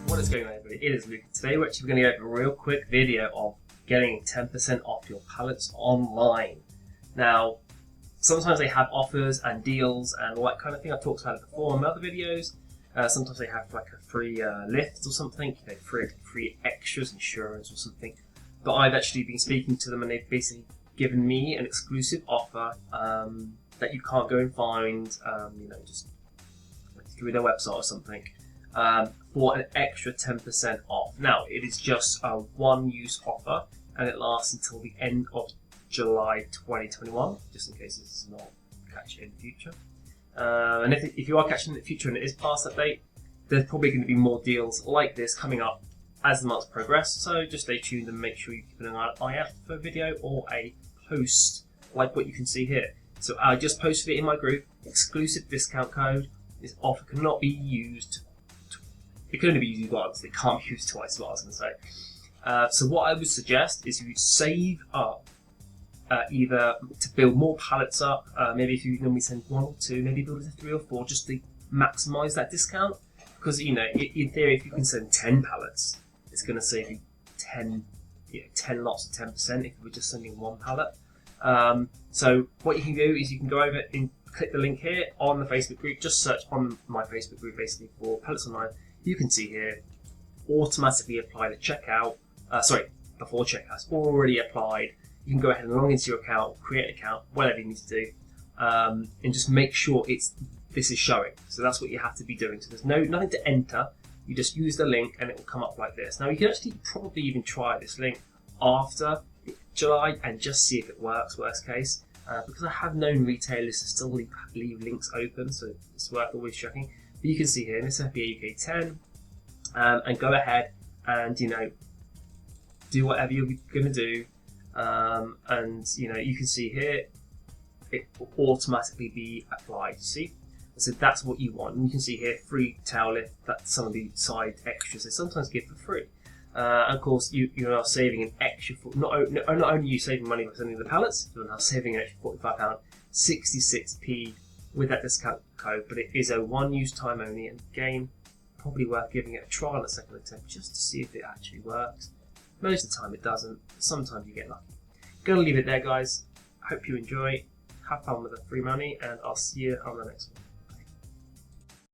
What is going on, everybody? It is Luke. Today we're actually going to go over a real quick video of getting 10% off your pallets online. Now, sometimes they have offers and deals and all that kind of thing. I've talked about it before in other videos. Sometimes they have like a free lift or something, you know, free extras, insurance or something. But I've actually been speaking to them and they've basically given me an exclusive offer that you can't go and find, you know, just through their website or something, for an extra 10% off. Now, it is just a one-use offer and it lasts until the end of July 2021, just in case this is not catch it in the future. And if you are catching it in the future and it is past that date, there's probably going to be more deals like this coming up as the months progress. So just stay tuned and make sure you keep an eye out for a video or a post like what you can see here. So I just posted it in my group. Exclusive discount code. This offer cannot be used. It can only be used once. It can't be used twice. Is what I was going to say. So what I would suggest is you save up. Either to build more pallets up, maybe if you normally send 1 or 2, maybe build it to 3 or 4, just to maximise that discount. Because you know, in theory, if you can send 10 pallets, it's going to save you 10 lots of 10% if you were just sending 1 pallet. So what you can do is you can go over and click the link here on the Facebook group. Just search on my Facebook group basically for Pallets Online. You can see here, automatically apply the checkout. Before checkout, it's already applied. You can go ahead and log into your account, create an account, whatever you need to do, and just make sure this is showing. So that's what you have to be doing. So there's nothing to enter. You just use the link and it will come up like this. Now you can actually probably even try this link after July and just see if it works, worst case. Because I have known retailers to still leave links open, so it's worth always checking. But you can see here, Miss FBA UK 10, and go ahead and, you know, do whatever you're going to do. And you know, you can see here it will automatically be applied. See, so that's what you want. And you can see here free tail lift. That's some of the side extras they sometimes give for free. And of course, you are saving an extra. Not only are you saving money by sending the pallets, you're now saving an extra £45, 66p with that discount code. But it is a one-use time only, and again, probably worth giving it a try on a second attempt just to see if it actually works. Most of the time it doesn't, but sometimes you get lucky. Gonna leave it there, guys. Hope you enjoy. Have fun with the free money, and I'll see you on the next one.